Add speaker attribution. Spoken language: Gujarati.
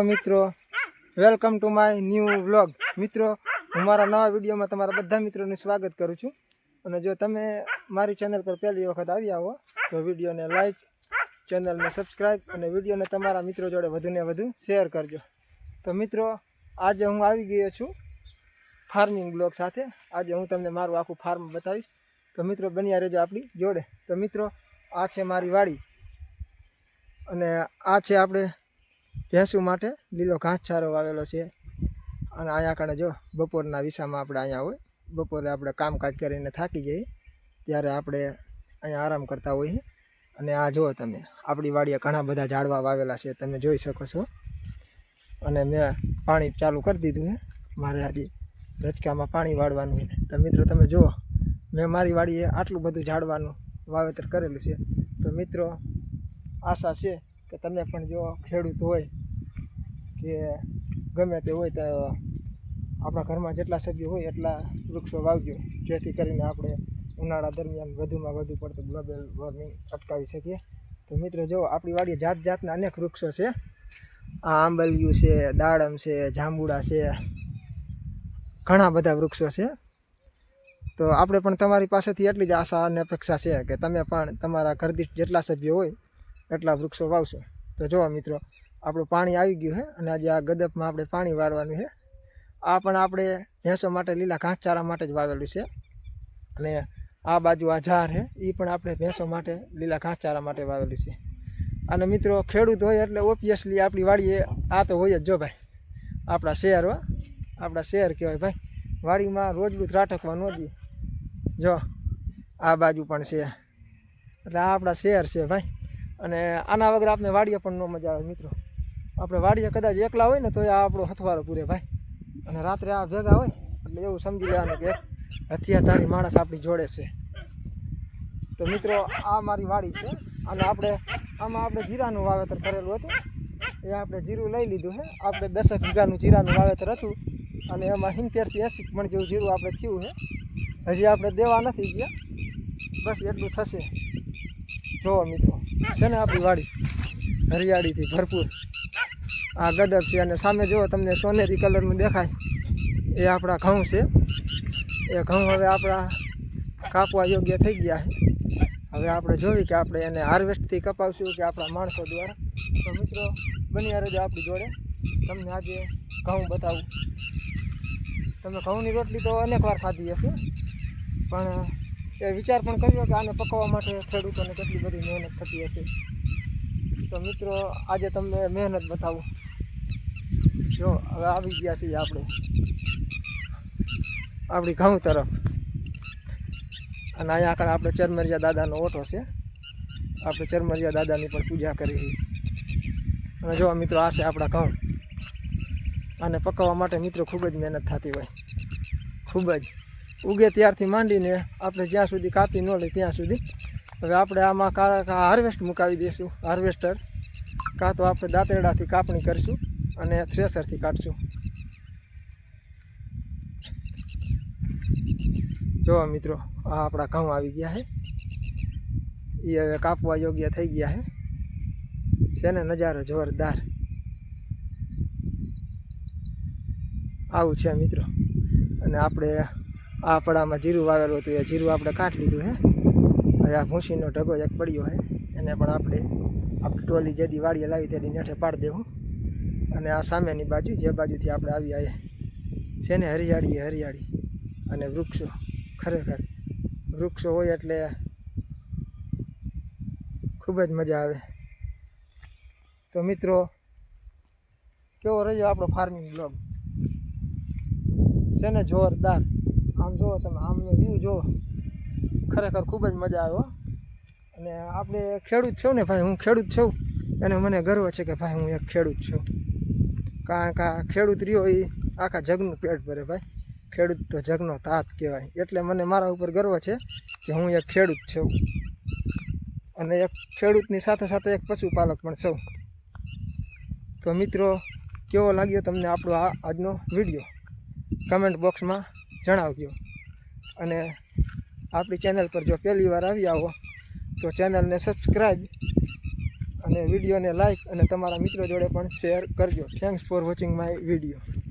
Speaker 1: મિત્રો welcome to my new vlog. મિત્રો હું મારા નવા વિડીયોમાં તમારા બધા મિત્રોનું સ્વાગત કરું છું। અને જો તમે મારી ચેનલ પર પહેલી વખત આવ્યા હો તો વિડીયોને લાઈક, ચેનલને સબસ્ક્રાઈબ અને વિડીયોને તમારા મિત્રો જોડે વધુને વધુ શેર કરજો। તો મિત્રો આજે હું આવી ગયો છું ફાર્મિંગ બ્લોગ સાથે। આજે હું તમને મારું આખું ફાર્મ બતાવીશ, તો મિત્રો બન્યા રહેજો આપણી જોડે। તો મિત્રો આ છે મારી વાડી અને આ છે આપણે ભેંસું માટે લીલો ઘાસચારો વાવેલો છે। અને અહીંયા કણે જો બપોરના વિસામાં આપણે અહીંયા હોય, બપોરે આપણે કામકાજ કરીને થાકી જઈએ ત્યારે આપણે અહીંયા આરામ કરતા હોઈએ। અને આ જુઓ તમે આપણી વાડીએ ઘણા બધા ઝાડવા વાવેલા છે, તમે જોઈ શકો છો। અને મેં પાણી ચાલુ કરી દીધું છે, મારે હજી રચકામાં પાણી વાળવાનું છે। તો મિત્રો તમે જુઓ મેં મારી વાડીએ આટલું બધું ઝાડવાનું વાવેતર કરેલું છે। તો મિત્રો આશા છે કે તમે પણ જો ખેડૂત હોય કે ગમે તે હોય તો આપણા ઘરમાં જેટલા સભ્યો હોય એટલા વૃક્ષો વાવજો, જેથી કરીને આપણે ઉનાળા દરમિયાન વધુમાં વધુ પડતું ગ્લોબલ વોર્મિંગ અટકાવી શકીએ। તો મિત્રો જો આપણી વાડીએ જાત જાતના અનેક વૃક્ષો છે। આ આંબલિયું છે, દાડમ છે, જાંબુડા છે, ઘણા બધા વૃક્ષો છે। તો આપણે પણ તમારી પાસેથી એટલી જ આશા અને અપેક્ષા છે કે તમે પણ તમારા ઘરદીઠ જેટલા સભ્યો હોય એટલા વૃક્ષો વાવશો। તો જુઓ મિત્રો આપણું પાણી આવી ગયું છે અને આજે આ ગદપમાં આપણે પાણી વાળવાનું છે। આ પણ આપણે ભેંસો માટે લીલા ઘાસચારા માટે જ વાવેલું છે। અને આ બાજુ આ ઝાડ છે એ પણ આપણે ભેંસો માટે લીલા ઘાસચારા માટે વાવેલું છે। અને મિત્રો ખેડૂત હોય એટલે ઓબ્વિયસલી આપણી વાડીએ આ તો હોય જ જો ભાઈ, આપણા શહેર હો, આપણા શહેર કહેવાય ભાઈ। વાડીમાં રોજબરોજ રાટકવા ન દઈએ। જો આ બાજુ પણ છે એટલે આ આપણા શહેર છે ભાઈ। અને આના વગર આપણે વાડીએ પણ ન મજા આવે મિત્રો। આપણે વાડીએ કદાચ એકલા હોય ને તો આ આપણો હથવારો પૂરે ભાઈ। અને રાત્રે આ ભેગા હોય એટલે એવું સમજી લેવાનું કે હથિયારધારી માણસ આપણી જોડે છે। તો મિત્રો આ મારી વાડી છે અને આમાં આપણે જીરાનું વાવેતર કરેલું હતું, એ આપણે જીરું લઈ લીધું છે। આપણે 10 વીઘાનું જીરાનું વાવેતર હતું અને એમાં 70 થી 80 મણ જેવું જીરું આપણે થયું છે। હજી આપણે દેવા નથી ગયા, બસ એટલું થશે। જુઓ મિત્રો છે ને આપણી વાડી હરિયાળીથી ભરપૂર। આ ગદબ છે અને સામે જુઓ તમને સોનેરી કલરનું દેખાય એ આપણા ઘઉં છે। એ ઘઉં હવે આપણા કાપવા યોગ્ય થઈ ગયા છે। હવે આપણે જોઈએ કે આપણે એને હાર્વેસ્ટથી કપાવશું કે આપણા માણસો દ્વારા। તો મિત્રો બન્યા રહેજો આપણી જોડે, તમને આજે ઘઉં બતાવું। તમે ઘઉંની રોટલી તો અનેક વાર ખાધી હશે, પણ એ વિચાર પણ કર્યો કે આને પકવવા માટે ખેડૂતોને કેટલી બધી મહેનત થતી હશે। તો મિત્રો આજે તમને મહેનત બતાવું। જો હવે આવી ગયા છીએ આપણે આપણી ઘઉં તરફ અને અહીંયા આગળ આપણે ચરમરિયા દાદાનો ઓટો છે। આપણે ચરમરિયા દાદાની પણ પૂજા કરી। અને જો મિત્રો આ છે આપણા ઘઉં। આને પકવવા માટે મિત્રો ખૂબ જ મહેનત થતી હોય, ખૂબ જ ઉગે ત્યારથી માંડીને આપણે જ્યાં સુધી કાપી ન લઈએ ત્યાં સુધી। હવે આપણે આમાં હાર્વેસ્ટ મુકાવી દઈશું, હાર્વેસ્ટર, કાં તો આપણે દાંતરડાથી કાપણી કરીશું અને થ્રેસરથી કાઢશું। જો મિત્રો આ આપણા ઘઉં આવી ગયા છે, એ હવે કાપવા યોગ્ય થઈ ગયા છે ને નજારો જોરદાર આવું છે મિત્રો। અને આપણે આ પડામાં જીરું વાવેલું હતું, એ જીરું આપણે કાઢી લીધું છે। હવે આ ભૂસીનો ઢગો એક પડ્યો છે, એને પણ આપણી ટોલી જેદી વાડીએ લાવી તેની નેઠે પાડી દેવું। અને આ સામેની બાજુ જે બાજુથી આપણે આવી આવીએ છે ને હરિયાળી હરિયાળી અને વૃક્ષો, ખરેખર વૃક્ષો હોય એટલે ખૂબ જ મજા આવે। તો મિત્રો કેવો રહ્યો આપણો ફાર્મિંગ બ્લોગ છે ને જોરદાર। આમ જુઓ તમે, આમનો વ્યૂ જુઓ, ખરેખર ખૂબ જ મજા આવ્યો। અને આપણે ખેડૂત છું ને ભાઈ, હું ખેડૂત છું અને મને ગર્વ છે કે ભાઈ હું એક ખેડૂત છું। કારણ કે ખેડૂત રહ્યો એ આખા જગનું પેટ ભરે ભાઈ। ખેડૂત તો જગનો તાત કહેવાય, એટલે મને મારા ઉપર ગર્વ છે કે હું એક ખેડૂત છું અને એક ખેડૂતની સાથે સાથે એક પશુપાલક પણ છું। તો મિત્રો કેવો લાગ્યો તમને આપણો આ આજનો વિડીયો કમેન્ટ બોક્સમાં જણાવજો। અને આપણી ચેનલ પર જો પહેલી વાર આવ્યા હો તો ચેનલને સબસ્ક્રાઈબ અને વિડીયોને લાઈક અને તમારા મિત્રો જોડે પણ શેર કરજો. Thanks for watching my video.